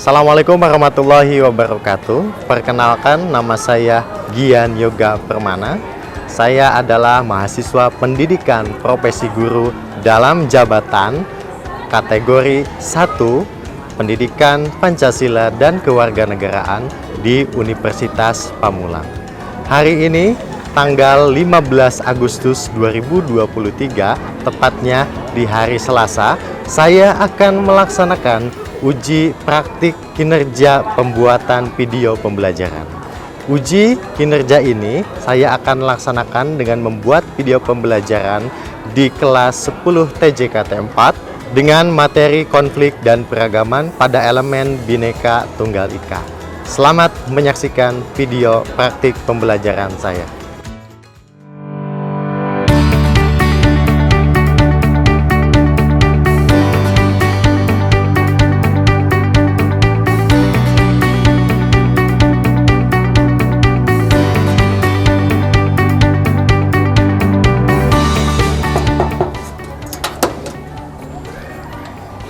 Assalamualaikum warahmatullahi wabarakatuh. Perkenalkan, nama saya Gian Yoga Permana. Saya adalah mahasiswa pendidikan profesi guru dalam jabatan kategori 1 Pendidikan Pancasila dan Kewarganegaraan di Universitas Pamulang. Hari ini tanggal 15 Agustus 2023, tepatnya di hari Selasa, saya akan melaksanakan uji praktik kinerja pembuatan video pembelajaran. Uji kinerja ini saya akan laksanakan dengan membuat video pembelajaran di kelas 10 TJKT 4 dengan materi konflik dan peragaman pada elemen Bhinneka Tunggal Ika. Selamat menyaksikan video praktik pembelajaran saya.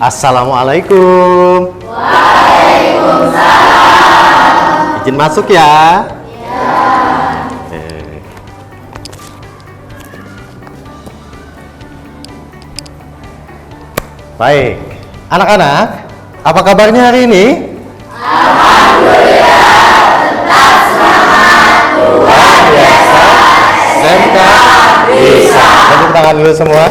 Assalamualaikum. Waalaikumsalam. Izin masuk ya. Baik, anak-anak, apa kabarnya hari ini? Alhamdulillah, tetap semangat, luar biasa, SMK bisa. Tepuk tangan dulu semua.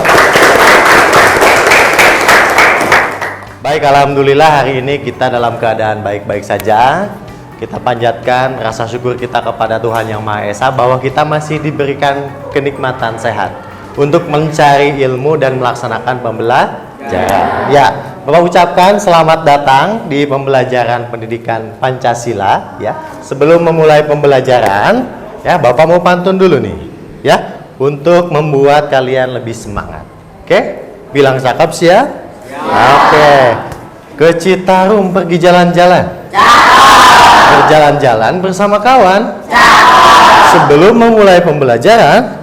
Baik, alhamdulillah hari ini kita dalam keadaan baik-baik saja. Kita panjatkan rasa syukur kita kepada Tuhan Yang Maha Esa bahwa kita masih diberikan kenikmatan sehat untuk mencari ilmu dan melaksanakan pembelajaran. Ya, Bapak ucapkan selamat datang di pembelajaran pendidikan Pancasila. Ya, sebelum memulai pembelajaran, ya Bapak mau pantun dulu nih, ya, untuk membuat kalian lebih semangat. Oke, bilang cakep sih ya. Oke, ke Citarum pergi jalan-jalan. Berjalan-jalan bersama kawan. Sebelum memulai pembelajaran,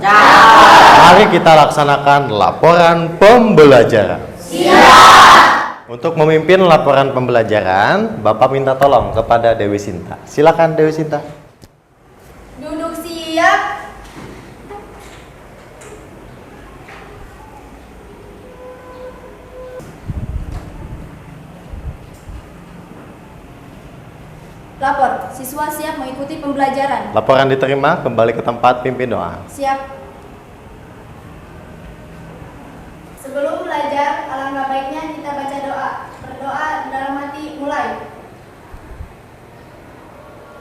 mari kita laksanakan laporan pembelajaran. Siap. Untuk memimpin laporan pembelajaran, Bapak minta tolong kepada Dewi Sinta. Silakan Dewi Sinta. Duduk siap. Lapor, siswa siap mengikuti pembelajaran. Laporan diterima, kembali ke tempat, pimpin doa. Siap. Sebelum belajar, alangkah baiknya kita baca doa. Berdoa dalam hati, mulai.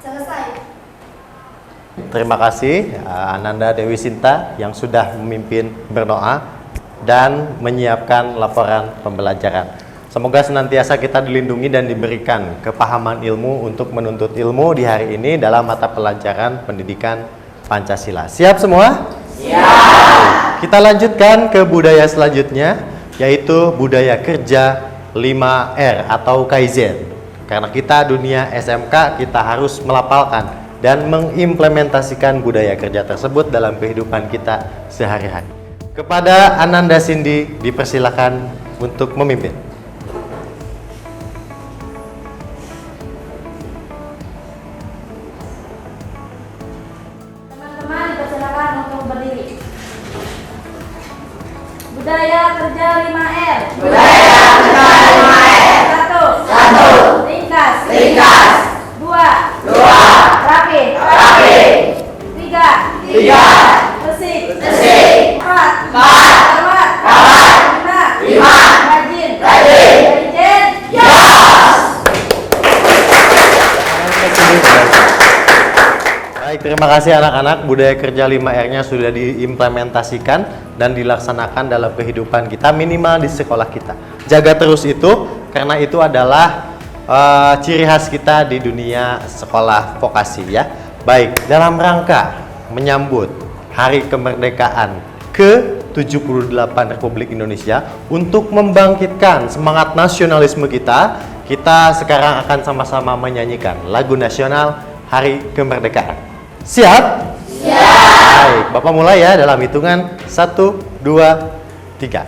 Selesai. Terima kasih Ananda Dewi Sinta yang sudah memimpin berdoa dan menyiapkan laporan pembelajaran. Semoga senantiasa kita dilindungi dan diberikan kepahaman ilmu untuk menuntut ilmu di hari ini dalam mata pelajaran pendidikan Pancasila. Siap semua? Siap. Kita lanjutkan ke budaya selanjutnya, yaitu budaya kerja 5R atau Kaizen. Karena kita dunia SMK, kita harus melapalkan dan mengimplementasikan budaya kerja tersebut dalam kehidupan kita sehari-hari. Kepada Ananda Cindy dipersilakan untuk memimpin. Budaya kerja 5R. Budaya kerja 5R. 1. Ringkas. Ringkas. 2. 2. Rapi. Rapi. 3. 3. Bersih. Bersih. 4. 4. Kawat. Kawat. 5. 5. Rajin. Rajin. Rajin. Yes. Baik, terima kasih anak-anak. Budaya kerja 5R-nya sudah diimplementasikan dan dilaksanakan dalam kehidupan kita, minimal di sekolah kita. Jaga terus itu, karena itu adalah ciri khas kita di dunia sekolah vokasi ya. Baik, dalam rangka menyambut Hari Kemerdekaan ke-78 Republik Indonesia, untuk membangkitkan semangat nasionalisme kita, kita sekarang akan sama-sama menyanyikan lagu nasional Hari Kemerdekaan. Siap? Siap. Baik, Bapak mulai ya dalam hitungan 1, 2, 3.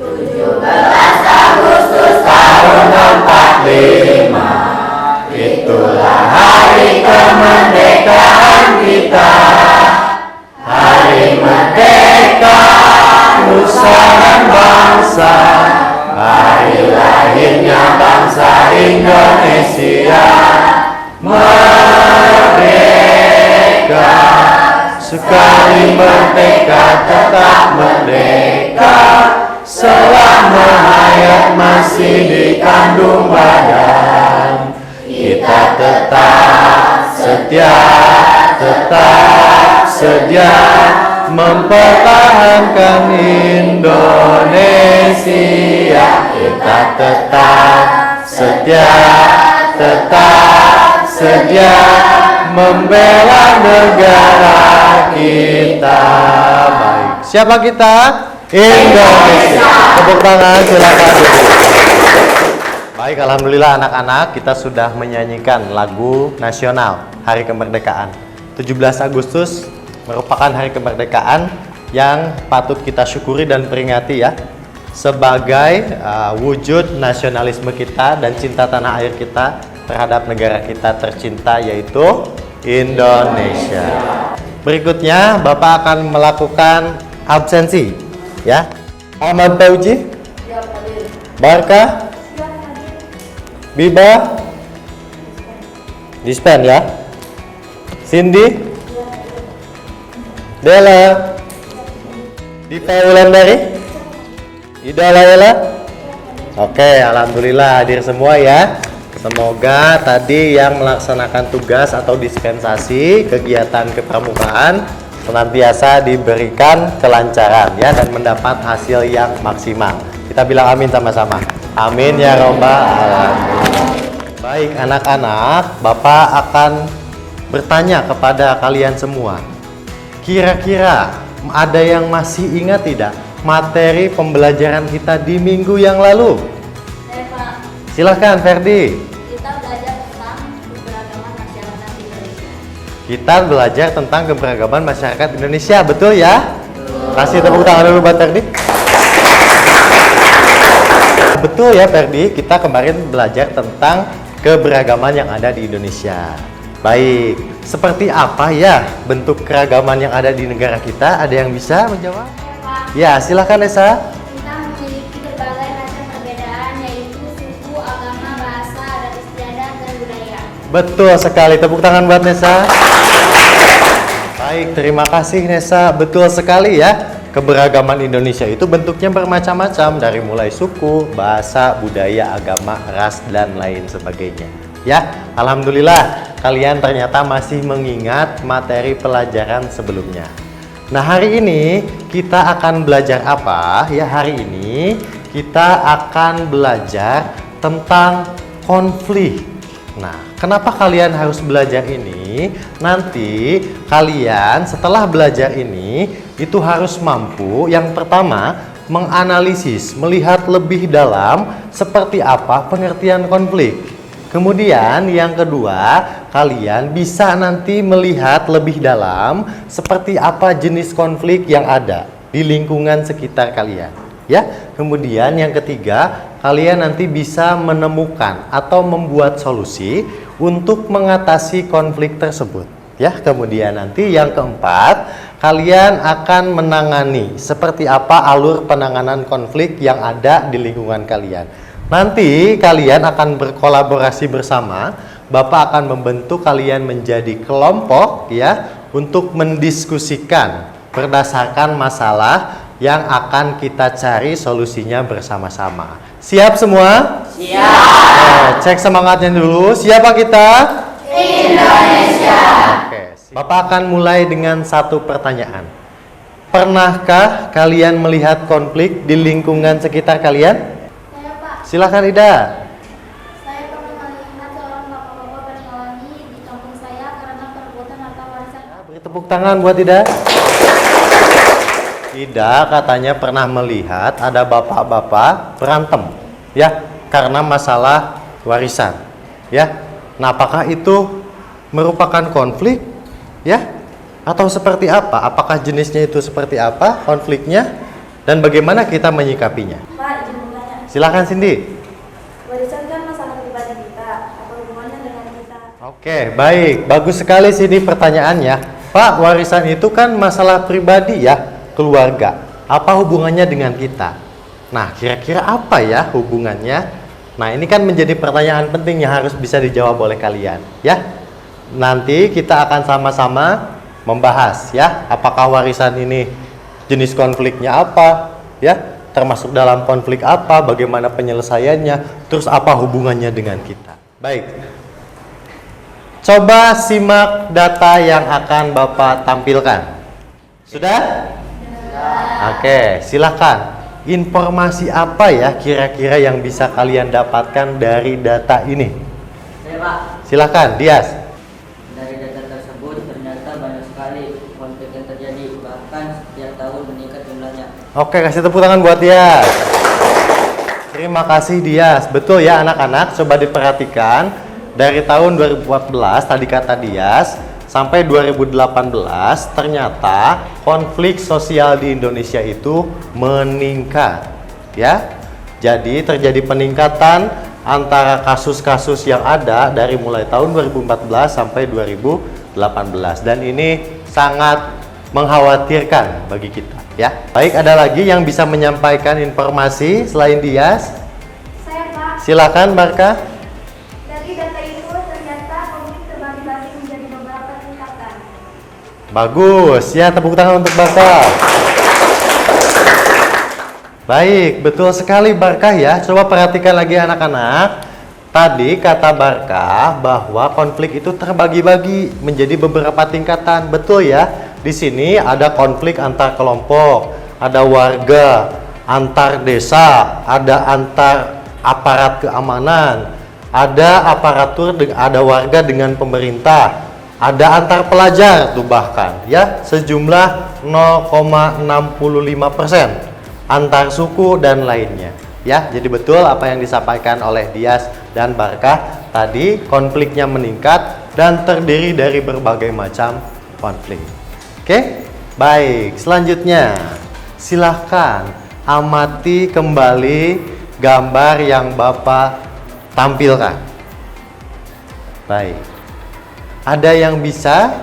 17 Agustus tahun 45. masih dikandung badan, kita tetap setia mempertahankan Indonesia. Kita tetap setia membela negara kita. Baik, siapa kita? Indonesia. Tepuk tangan, silakan duduk. Baik, alhamdulillah anak-anak, kita sudah menyanyikan lagu nasional Hari Kemerdekaan. 17 Agustus merupakan hari kemerdekaan yang patut kita syukuri dan peringati ya, sebagai wujud nasionalisme kita dan cinta tanah air kita terhadap negara kita tercinta, yaitu Indonesia. Berikutnya Bapak akan melakukan absensi ya. Ahmad Fauji, Barka, Biba, dispen ya. Cindy, Dela, Dita Wulandari, Ida Layla. Oke, alhamdulillah hadir semua ya. Semoga tadi yang melaksanakan tugas atau dispensasi kegiatan kepramukaan senantiasa diberikan kelancaran ya, dan mendapat hasil yang maksimal. Kita bilang amin sama-sama. Amin ya robbal alamin. Baik anak-anak, Bapak akan bertanya kepada kalian semua. Kira-kira ada yang masih ingat tidak materi pembelajaran kita di minggu yang lalu? Pak, Silahkan Ferdi. kita belajar tentang keberagaman masyarakat Indonesia. Kita belajar tentang keberagaman masyarakat Indonesia, betul ya? Kasih tepuk tangan dulu buat Ferdi. Betul ya Ferdi, kita kemarin belajar tentang keberagaman yang ada di Indonesia. Baik, seperti apa ya bentuk keragaman yang ada di negara kita? Ada yang bisa menjawab? Pak, Ya, silahkan Nesa. kita memiliki berbagai macam perbedaan, yaitu suku, agama, bahasa, adat istiadat, dan budaya. Betul sekali, tepuk tangan buat Nesa. Baik, terima kasih Nesa. Betul sekali ya. Keberagaman Indonesia itu bentuknya bermacam-macam, dari mulai suku, bahasa, budaya, agama, ras, dan lain sebagainya. Ya, alhamdulillah kalian ternyata masih mengingat materi pelajaran sebelumnya. Nah, hari ini kita akan belajar apa? Ya, hari ini kita akan belajar tentang konflik. Nah, kenapa kalian harus belajar ini? Nanti kalian setelah belajar ini itu harus mampu yang pertama menganalisis, melihat lebih dalam seperti apa pengertian konflik. Kemudian yang kedua, kalian bisa nanti melihat lebih dalam seperti apa jenis konflik yang ada di lingkungan sekitar kalian. Ya, kemudian yang ketiga, kalian nanti bisa menemukan atau membuat solusi untuk mengatasi konflik tersebut. Ya, kemudian nanti yang keempat, kalian akan menangani seperti apa alur penanganan konflik yang ada di lingkungan kalian. Nanti kalian akan berkolaborasi bersama. Bapak akan membentuk kalian menjadi kelompok ya, untuk mendiskusikan berdasarkan masalah yang akan kita cari solusinya bersama-sama. Siap semua? Siap. Cek semangatnya dulu. Siapa kita? Indonesia. Oke. Bapak akan mulai dengan satu pertanyaan. Pernahkah kalian melihat konflik di lingkungan sekitar kalian? Saya, Pak, Silakan Ida. saya pernah melihat seorang bapak-bapak berkelahi di kampung saya karena perebutan harta warisan. Beri tepuk tangan buat Ida. Ida katanya pernah melihat ada bapak-bapak berantem ya karena masalah warisan ya. Nah, apakah itu merupakan konflik ya atau seperti apa? Apakah jenisnya itu seperti apa konfliknya dan bagaimana kita menyikapinya? Pak, izin bertanya. Silakan Cindy. Warisan kan masalah pribadi kita, apa hubungannya dengan kita? Oke, baik. Bagus sekali sini pertanyaannya. Pak, warisan itu kan masalah pribadi ya, keluarga. Apa hubungannya dengan kita? Nah, kira-kira apa ya hubungannya? Nah, ini kan menjadi pertanyaan penting yang harus bisa dijawab oleh kalian, ya. Nanti kita akan sama-sama membahas ya, apakah warisan ini jenis konfliknya apa, ya. termasuk dalam konflik apa, bagaimana penyelesaiannya, terus apa hubungannya dengan kita. Baik. Coba simak data yang akan Bapak tampilkan. Sudah? Oke, silakan. Informasi apa ya kira-kira yang bisa kalian dapatkan dari data ini? Saya, Pak. Silakan, Dias. Dari data tersebut ternyata banyak sekali konflik yang terjadi, bahkan setiap tahun meningkat jumlahnya. Oke, kasih tepuk tangan buat Dias. Terima kasih Dias. Betul ya anak-anak, coba diperhatikan. Dari tahun 2014 tadi kata Dias sampai 2018 ternyata konflik sosial di Indonesia itu meningkat. Ya. Jadi terjadi peningkatan antara kasus-kasus yang ada dari mulai tahun 2014 sampai 2018 dan ini sangat mengkhawatirkan bagi kita ya. Baik, ada lagi yang bisa menyampaikan informasi selain Dias? Saya, Pak. Silakan Barka. Dari data itu ternyata konflik terbagi-bagi menjadi beberapa tingkatan. Bagus ya, tepuk tangan untuk Barka. Baik, betul sekali Barka ya. Coba perhatikan lagi anak-anak. Tadi kata Barka bahwa konflik itu terbagi-bagi menjadi beberapa tingkatan. Betul ya? Di sini ada konflik antar kelompok, ada warga, antar desa, ada antar aparat keamanan, ada ada warga dengan pemerintah, ada antar pelajar tuh bahkan ya sejumlah 0,65%. Antar suku dan lainnya ya. Jadi betul apa yang disampaikan oleh Dias dan Barka tadi, konfliknya meningkat dan terdiri dari berbagai macam konflik. Oke, baik, selanjutnya silahkan amati kembali gambar yang Bapak tampilkan. Baik, ada yang bisa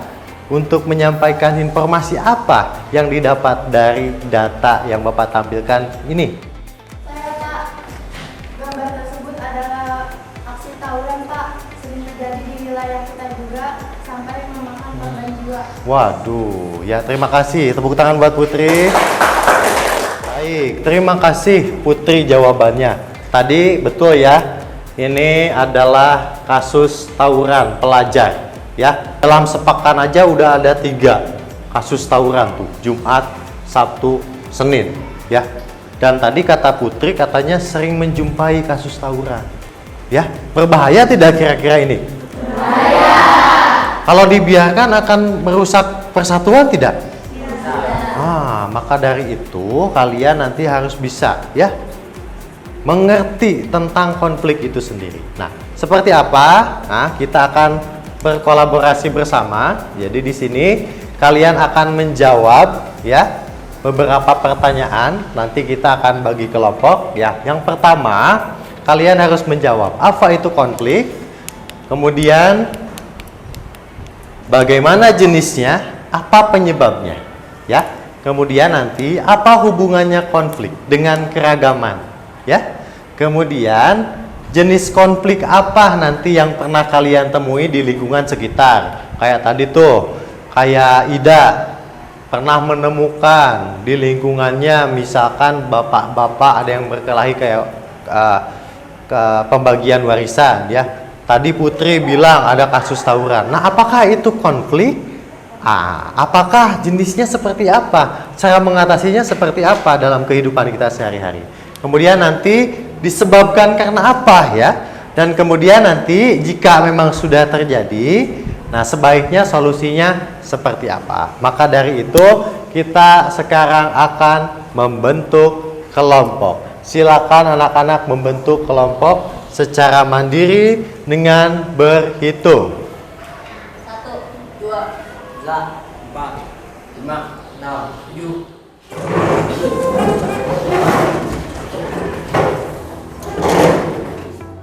untuk menyampaikan informasi apa yang didapat dari data yang Bapak tampilkan ini? Saya, Pak. Gambar tersebut adalah aksi tawuran, Pak. Sering terjadi di wilayah kita juga sampai memakan korban jiwa. Waduh, ya terima kasih. Tepuk tangan buat Putri. Baik, terima kasih Putri jawabannya. Tadi betul ya, ini adalah kasus tawuran pelajar. Ya, dalam sepekan aja udah ada 3 kasus tawuran tuh, Jumat, Sabtu, Senin, ya. Dan tadi kata Putri katanya sering menjumpai kasus tawuran. Ya, berbahaya tidak kira-kira ini? Berbahaya. Kalau dibiarkan akan merusak persatuan tidak? Maka dari itu kalian nanti harus bisa ya mengerti tentang konflik itu sendiri. Nah, seperti apa? Nah, kita akan berkolaborasi bersama. Jadi di sini kalian akan menjawab ya beberapa pertanyaan. Nanti kita akan bagi kelompok ya. Yang pertama, kalian harus menjawab apa itu konflik. Kemudian bagaimana jenisnya, apa penyebabnya ya. Kemudian nanti apa hubungannya konflik dengan keragaman ya. Kemudian jenis konflik apa nanti yang pernah kalian temui di lingkungan sekitar? Kayak tadi tuh, kayak Ida pernah menemukan di lingkungannya misalkan bapak-bapak ada yang berkelahi kayak ke pembagian warisan ya. Tadi Putri bilang ada kasus tawuran. Nah, apakah itu konflik? Apakah jenisnya seperti apa? Cara mengatasinya seperti apa dalam kehidupan kita sehari-hari? Kemudian nanti disebabkan karena apa ya? Dan kemudian nanti jika memang sudah terjadi, nah sebaiknya solusinya seperti apa? Maka dari itu kita sekarang akan membentuk kelompok. Silakan anak-anak membentuk kelompok secara mandiri dengan berhitung. 1, 2, 3, 4, 5, 6, 7.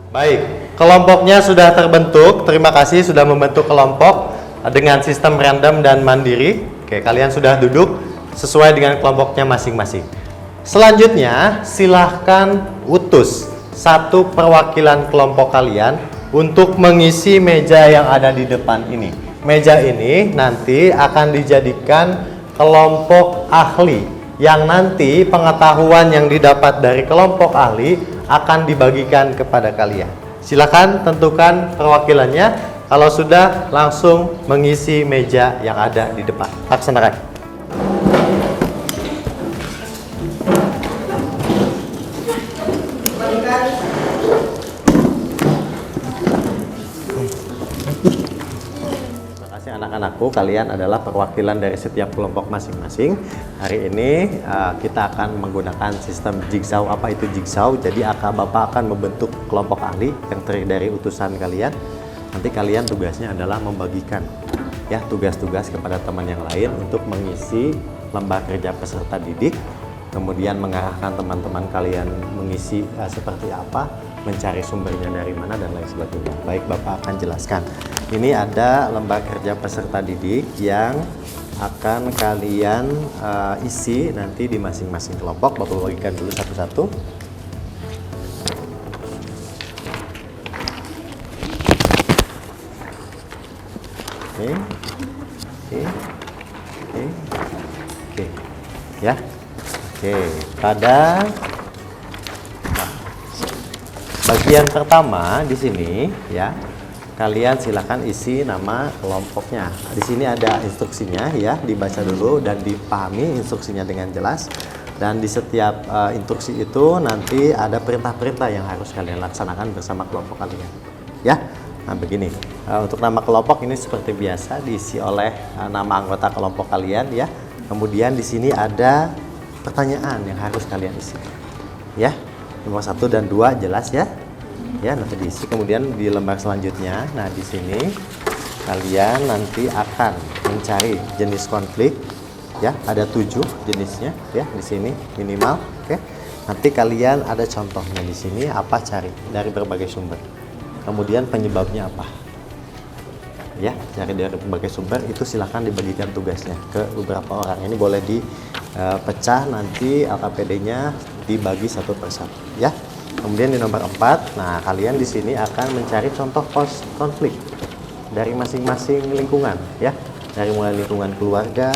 Baik, kelompoknya sudah terbentuk. Terima kasih sudah membentuk kelompok dengan sistem random dan mandiri. Oke, kalian sudah duduk sesuai dengan kelompoknya masing-masing. Selanjutnya, silahkan utus satu perwakilan kelompok kalian untuk mengisi meja yang ada di depan ini. Meja ini nanti akan dijadikan kelompok ahli yang nanti pengetahuan yang didapat dari kelompok ahli akan dibagikan kepada kalian. Silakan tentukan perwakilannya. Kalau sudah, langsung mengisi meja yang ada di depan. Laksanakan. Anak-anakku, kalian adalah perwakilan dari setiap kelompok masing-masing. Hari ini kita akan menggunakan sistem jigsaw. Apa itu jigsaw? Jadi Bapak akan membentuk kelompok ahli yang terdiri dari utusan kalian. Nanti kalian tugasnya adalah membagikan ya tugas-tugas kepada teman yang lain untuk mengisi lembar kerja peserta didik. Kemudian mengarahkan teman-teman kalian mengisi seperti apa, mencari sumbernya dari mana dan lain sebagainya. Baik, Bapak akan jelaskan. Ini ada lembar kerja peserta didik yang akan kalian isi nanti di masing-masing kelompok. Bapak bagikan dulu satu-satu. Oke. Ya. Oke, pada bagian pertama di sini ya, kalian silakan isi nama kelompoknya. Di sini ada instruksinya ya, dibaca dulu dan dipahami instruksinya dengan jelas. Dan di setiap instruksi itu nanti ada perintah-perintah yang harus kalian laksanakan bersama kelompok kalian. Ya, nah begini. Untuk nama kelompok ini seperti biasa diisi oleh nama anggota kelompok kalian ya. Kemudian di sini ada pertanyaan yang harus kalian isi. Ya, nomor 1 dan 2 jelas ya. Ya, nanti diisi. Kemudian di lembar selanjutnya, nah di sini kalian nanti akan mencari jenis konflik. Ya, ada 7 jenisnya ya di sini minimal. Oke. Nanti kalian ada contohnya di sini apa, cari dari berbagai sumber. Kemudian penyebabnya apa? Ya, cari dari berbagai sumber. Itu silahkan dibagikan tugasnya ke beberapa orang. Ini boleh dipecah nanti LKPD-nya dibagi satu persatu ya. Kemudian di nomor 4, nah kalian di sini akan mencari contoh konflik dari masing-masing lingkungan ya. Dari mulai lingkungan keluarga,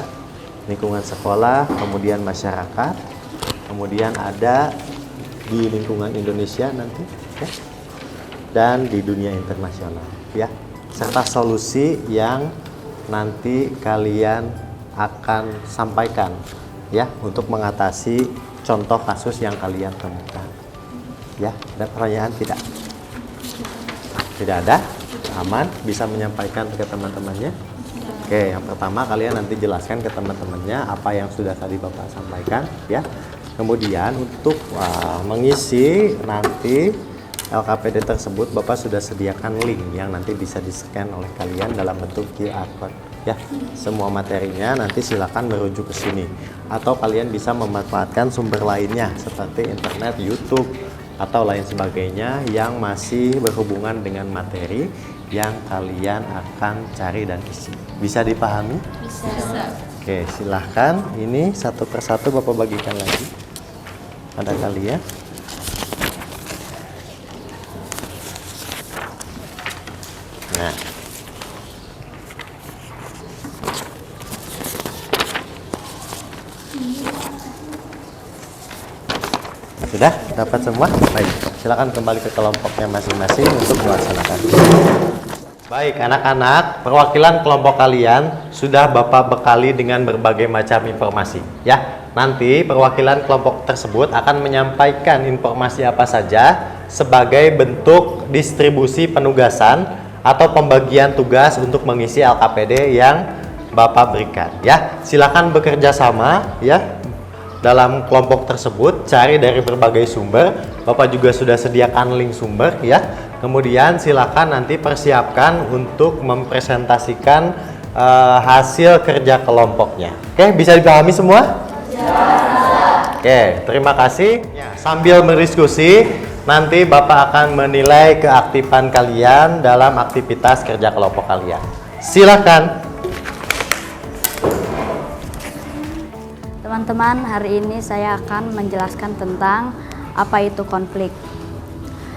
lingkungan sekolah, kemudian masyarakat, kemudian ada di lingkungan Indonesia nanti ya, dan di dunia internasional ya. Serta solusi yang nanti kalian akan sampaikan ya untuk mengatasi contoh kasus yang kalian temukan. Ya, ada pertanyaan tidak? Tidak ada? Aman? Bisa menyampaikan ke teman-temannya? Oke, yang pertama kalian nanti jelaskan ke teman-temannya apa yang sudah tadi Bapak sampaikan ya. Kemudian untuk mengisi nanti LKPD tersebut, Bapak sudah sediakan link yang nanti bisa di-scan oleh kalian dalam bentuk QR code ya. Semua materinya nanti silakan merujuk ke sini, atau kalian bisa memanfaatkan sumber lainnya seperti internet, YouTube atau lain sebagainya yang masih berhubungan dengan materi yang kalian akan cari dan isi. Bisa dipahami? Bisa. Oke, silahkan. Ini satu persatu Bapak bagikan lagi pada kalian. Nah, sudah dapat semua? Baik, silakan kembali ke kelompoknya masing-masing untuk melaksanakan. Baik, anak-anak, perwakilan kelompok kalian sudah Bapak bekali dengan berbagai macam informasi ya. Nanti perwakilan kelompok tersebut akan menyampaikan informasi apa saja sebagai bentuk distribusi penugasan atau pembagian tugas untuk mengisi LKPD yang Bapak berikan ya. Silakan bekerja sama ya dalam kelompok tersebut, cari dari berbagai sumber. Bapak juga sudah sediakan link sumber ya. Kemudian silakan nanti persiapkan untuk mempresentasikan hasil kerja kelompoknya. Oke, bisa dipahami semua? Oke, terima kasih. Ya, sambil berdiskusi, nanti Bapak akan menilai keaktifan kalian dalam aktivitas kerja kelompok kalian. Silakan. Teman-teman, hari ini saya akan menjelaskan tentang apa itu konflik.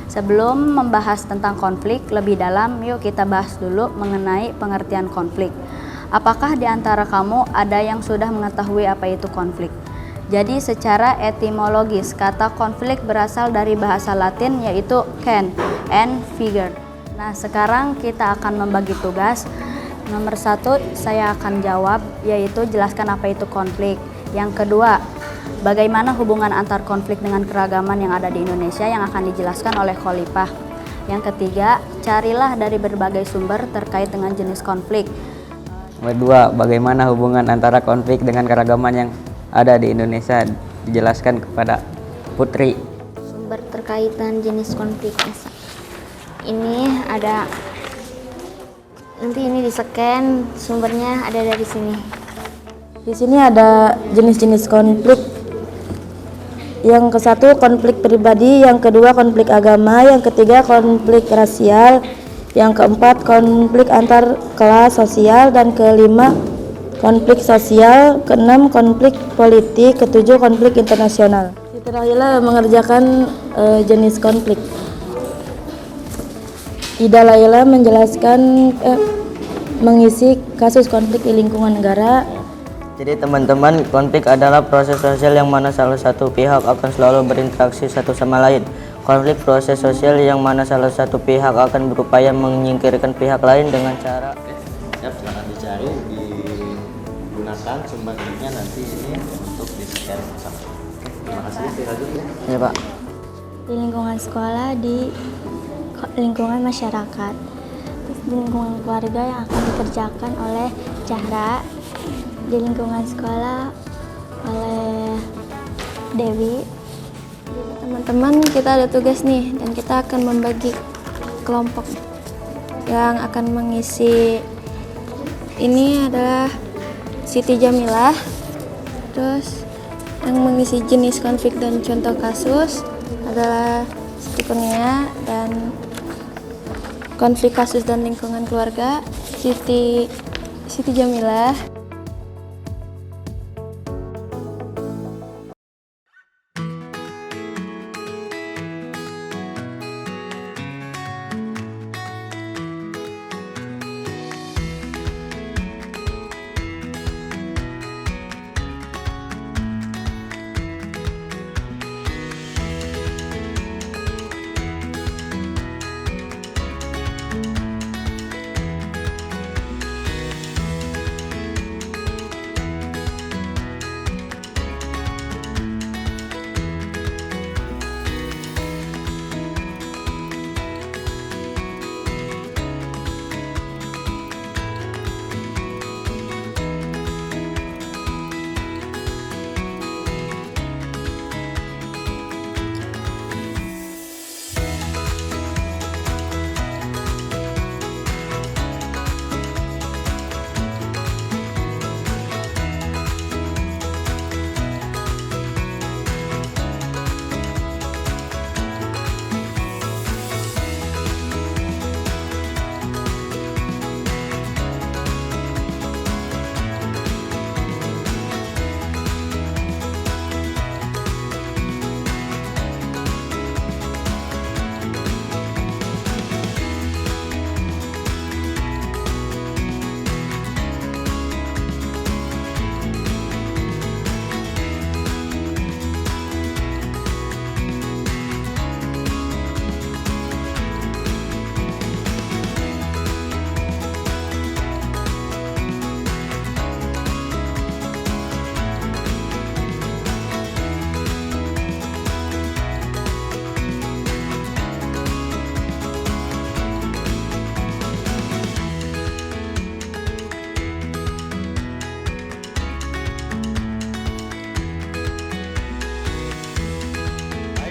Sebelum membahas tentang konflik lebih dalam, yuk kita bahas dulu mengenai pengertian konflik. Apakah di antara kamu ada yang sudah mengetahui apa itu konflik? Jadi secara etimologis, kata konflik berasal dari bahasa Latin yaitu can and figure. Nah, sekarang kita akan membagi tugas. Nomor 1 saya akan jawab, yaitu jelaskan apa itu konflik. Yang kedua, bagaimana hubungan antar konflik dengan keragaman yang ada di Indonesia yang akan dijelaskan oleh Khalifah. Yang ketiga, carilah dari berbagai sumber terkait dengan jenis konflik. Nomor 2, bagaimana hubungan antara konflik dengan keragaman yang ada di Indonesia, dijelaskan kepada Putri. Sumber terkait dengan jenis konflik. Ini ada, nanti ini di-scan, sumbernya ada dari sini. Di sini ada jenis-jenis konflik. Yang ke-1 konflik pribadi, yang kedua konflik agama, yang ketiga konflik rasial, yang keempat konflik antar kelas sosial, dan kelima konflik sosial, keenam konflik politik, ketujuh konflik internasional. Siti Rahila mengerjakan jenis konflik. Ida Laila menjelaskan mengisi kasus konflik di lingkungan negara. Jadi teman-teman, konflik adalah proses sosial yang mana salah satu pihak akan selalu berinteraksi satu sama lain. Konflik proses sosial yang mana salah satu pihak akan berupaya menyingkirkan pihak lain dengan cara. Siap, silakan dicari, digunakan sumbernya nanti ini untuk di-share bersama. Terima kasih, dilanjut ya. Ya Pak. Di lingkungan sekolah, di lingkungan masyarakat, di lingkungan keluarga yang akan dikerjakan oleh Zahra, di lingkungan sekolah oleh Dewi. Teman-teman, kita ada tugas nih, dan kita akan membagi kelompok yang akan mengisi. Ini adalah Siti Jamilah, terus yang mengisi jenis konflik dan contoh kasus adalah Siti Kurnia, dan konflik kasus dan lingkungan keluarga Siti Jamilah.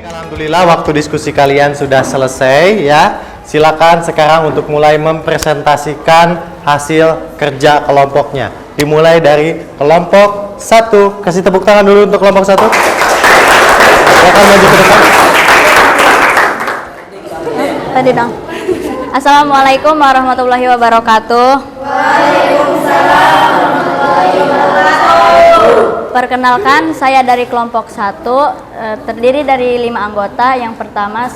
Alhamdulillah waktu diskusi kalian sudah selesai ya. Silakan sekarang untuk mulai mempresentasikan hasil kerja kelompoknya. Dimulai dari kelompok 1. Kasih tepuk tangan dulu untuk kelompok 1. Silakan maju ke depan. Tadi dong. Assalamualaikum warahmatullahi wabarakatuh. Waalaikumsalam warahmatullahi wabarakatuh. Perkenalkan, saya dari kelompok 1, terdiri dari 5 anggota. Yang pertama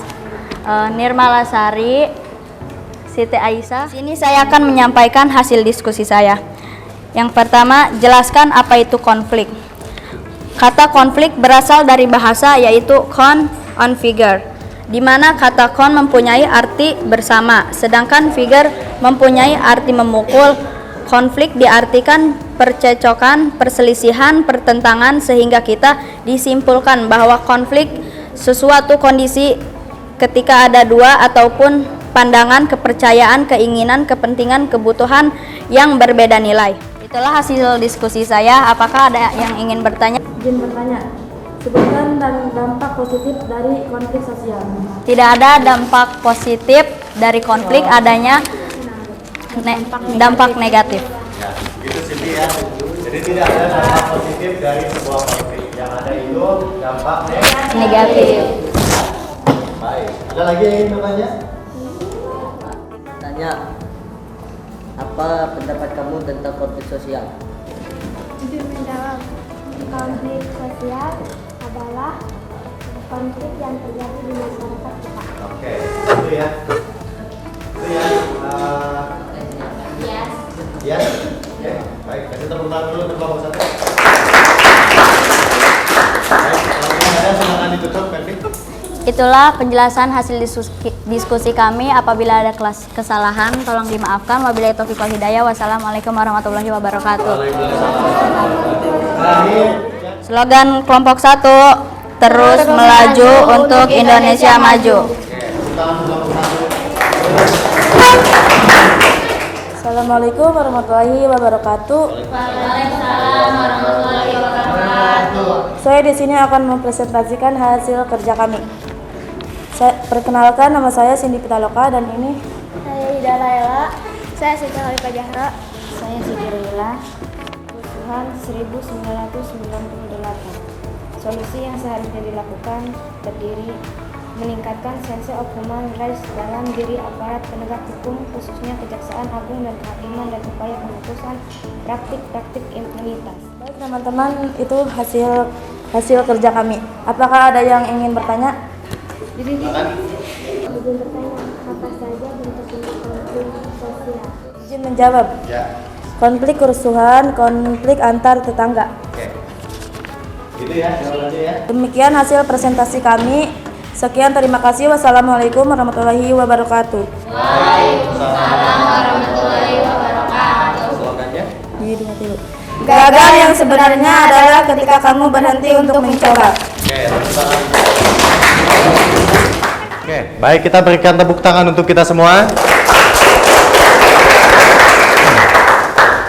Nirmala Sari, Siti Aisyah. Di sini saya akan menyampaikan hasil diskusi saya. Yang pertama, jelaskan apa itu konflik. Kata konflik berasal dari bahasa yaitu con on figure, di mana kata con mempunyai arti bersama, sedangkan figure mempunyai arti memukul. Konflik diartikan percecokan, perselisihan, pertentangan, sehingga kita disimpulkan bahwa konflik sesuatu kondisi ketika ada dua ataupun pandangan, kepercayaan, keinginan, kepentingan, kebutuhan yang berbeda nilai. Itulah hasil diskusi saya. Apakah ada yang ingin bertanya? Izin bertanya, sebutkan dampak positif dari konflik sosial. Tidak ada dampak positif dari konflik, adanya dampak negatif. Ya, gitu Cindy ya. Jadi tidak ada dampak positif dari sebuah konflik. Yang ada itu dampak Negatif. Baik. Ada lagi yang ingin bertanya? Tanya, apa pendapat kamu tentang konflik sosial? Izin menjawab. Konflik sosial adalah konflik yang terjadi di masyarakat kita. Oke, itu ya. Itu ya. Ya. Oke, baik. Kasih tepuk tangan dulu untuk kelompok satu. Baik, kalau ada silakan ditutup, Melvin. Itulah penjelasan hasil diskusi kami. Apabila ada kesalahan, tolong dimaafkan. Wabillahi taufiq wal hidayah. Wassalamualaikum warahmatullahi wabarakatuh. Slogan kelompok 1, terus melaju untuk Indonesia maju. Assalamualaikum warahmatullahi wabarakatuh. Waalaikumsalam warahmatullahi wabarakatuh. Saya di sini akan mempresentasikan hasil kerja kami. Perkenalkan, nama saya Cindy Pitaloka dan ini Saya Ida Laila. Saya Siti Halifah Jahra. Saya Siti Rila. Kerusuhan 1998. Solusi yang seharusnya dilakukan terdiri meningkatkan sense of human rights dalam diri aparat penegak hukum, khususnya Kejaksaan Agung dan Kehakiman, dan upaya pemutusan praktik-praktik impunitas. baik teman-teman, itu hasil kerja kami. Apakah ada yang ingin bertanya? Izin bertanya, apa saja bentuk-bentuk konflik sosial? Izin menjawab. Ya. Konflik kerusuhan, konflik antar tetangga. Oke. Gitu ya, jawabannya ya. Demikian hasil presentasi kami. Sekian, terima kasih. Wassalamualaikum warahmatullahi wabarakatuh. Waalaikumsalam warahmatullahi wabarakatuh. Slogannya? Gagal yang sebenarnya adalah ketika kamu berhenti untuk mencoba. Oke, baik, kita berikan tepuk tangan untuk kita semua.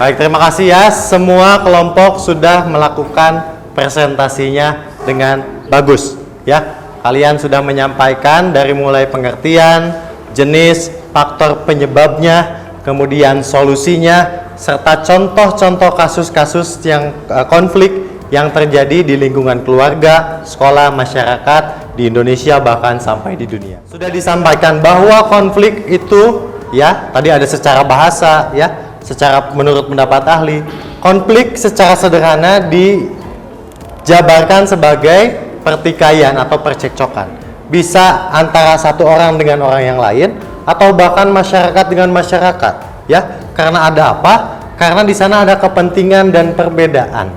Baik, terima kasih ya. Semua kelompok sudah melakukan presentasinya dengan bagus ya. Kalian sudah menyampaikan dari mulai pengertian, jenis, faktor penyebabnya, kemudian solusinya, serta contoh-contoh kasus-kasus yang konflik yang terjadi di lingkungan keluarga, sekolah, masyarakat di Indonesia, bahkan sampai di dunia. Sudah disampaikan bahwa konflik itu ya, tadi ada secara bahasa ya, secara menurut pendapat ahli, konflik secara sederhana dijabarkan sebagai pertikaian atau percekcokan. Bisa antara satu orang dengan orang yang lain atau bahkan masyarakat dengan masyarakat ya. Karena ada apa? Karena di sana ada kepentingan dan perbedaan.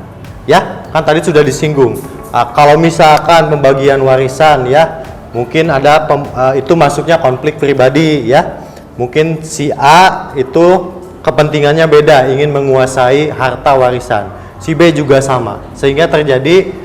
Ya, kan tadi sudah disinggung. Kalau misalkan pembagian warisan ya, mungkin ada itu masuknya konflik pribadi ya. Mungkin si A itu kepentingannya beda, ingin menguasai harta warisan. Si B juga sama. Sehingga terjadi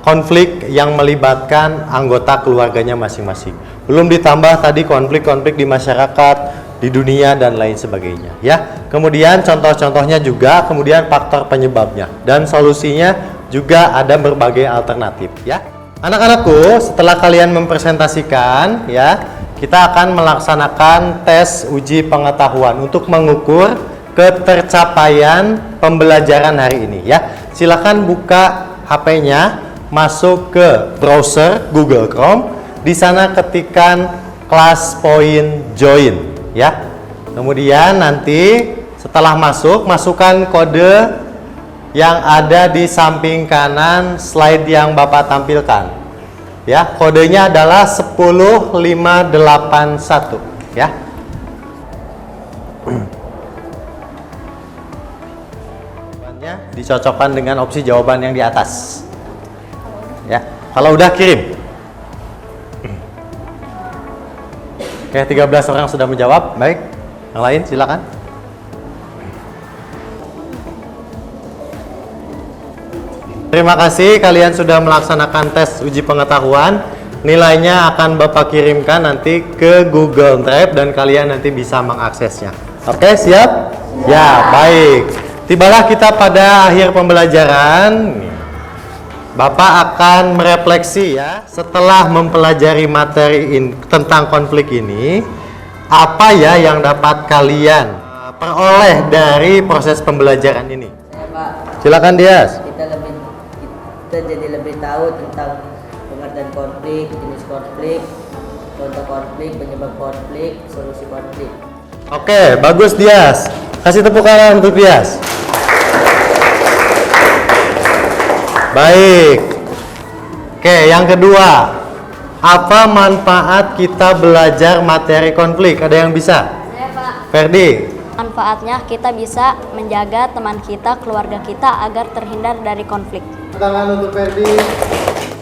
konflik yang melibatkan anggota keluarganya masing-masing. Belum ditambah tadi konflik-konflik di masyarakat, di dunia, dan lain sebagainya ya. Kemudian contoh-contohnya juga, kemudian faktor penyebabnya, dan solusinya juga ada berbagai alternatif ya. Anak-anakku, setelah kalian mempresentasikan ya, kita akan melaksanakan tes uji pengetahuan untuk mengukur ketercapaian pembelajaran hari ini ya. Silakan buka HP-nya, masuk ke browser Google Chrome, di sana ketikkan class point join ya. Kemudian nanti setelah masukkan kode yang ada di samping kanan slide yang Bapak tampilkan ya. Kodenya adalah 10581 ya. Jawabannya dicocokkan dengan opsi jawaban yang di atas. Ya, kalau udah kirim. Oke, 13 orang sudah menjawab. Baik, yang lain silakan. Terima kasih kalian sudah melaksanakan tes uji pengetahuan. Nilainya akan Bapak kirimkan nanti ke Google Drive dan kalian nanti bisa mengaksesnya. Oke, siap? Ya, baik. Tibalah kita pada akhir pembelajaran. Bapak akan merefleksi ya, setelah mempelajari materi tentang konflik ini, apa ya yang dapat kalian peroleh dari proses pembelajaran ini? Pak, Silakan Dias. kita jadi lebih tahu tentang pengertian konflik, jenis konflik, contoh konflik, penyebab konflik, solusi konflik. Oke, bagus Dias. Kasih tepuk tangan untuk Dias. Baik. Oke, yang kedua. Apa manfaat kita belajar materi konflik? Ada yang bisa? Saya Pak. Ferdi. Manfaatnya kita bisa menjaga teman kita, keluarga kita agar terhindar dari konflik. Tangan untuk Ferdi.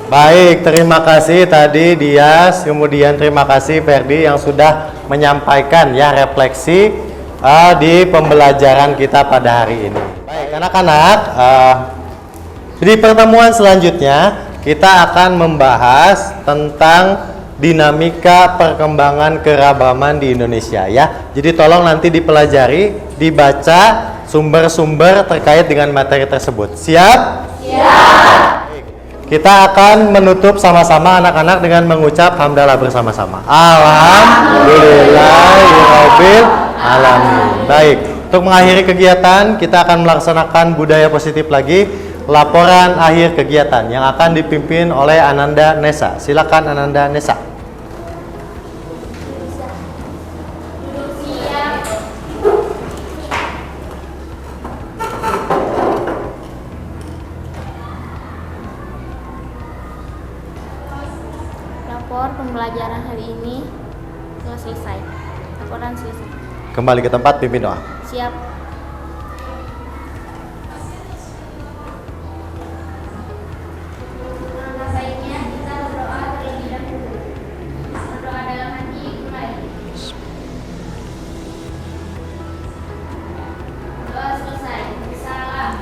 Baik, terima kasih tadi Dias, kemudian terima kasih Ferdi yang sudah menyampaikan ya refleksi di pembelajaran kita pada hari ini. Baik, anak-anak, di pertemuan selanjutnya kita akan membahas tentang dinamika perkembangan keragaman di Indonesia ya. Jadi tolong nanti dipelajari, dibaca sumber-sumber terkait dengan materi tersebut. Siap? Kita akan menutup sama-sama anak-anak dengan mengucap hamdalah bersama-sama. Alhamdulillahirabbil alamin. Baik, untuk mengakhiri kegiatan kita akan melaksanakan budaya positif lagi, laporan akhir kegiatan yang akan dipimpin oleh Ananda Nesa. Silakan Ananda Nesa. Lapor pembelajaran hari ini telah selesai. Laporan selesai. Kembali ke tempat, pimpin doa. Siap. Baiknya kita berdoa terlebih dahulu. Berdoa dalam hati mulai. Doa selesai. Salam.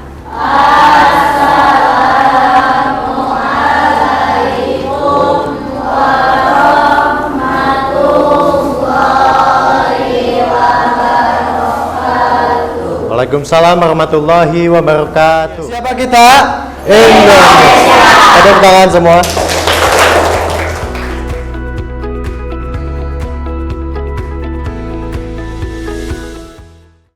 Waalaikumsalam warahmatullahi wabarakatuh. Siapa kita? Indonesia. Tepuk tangan semua.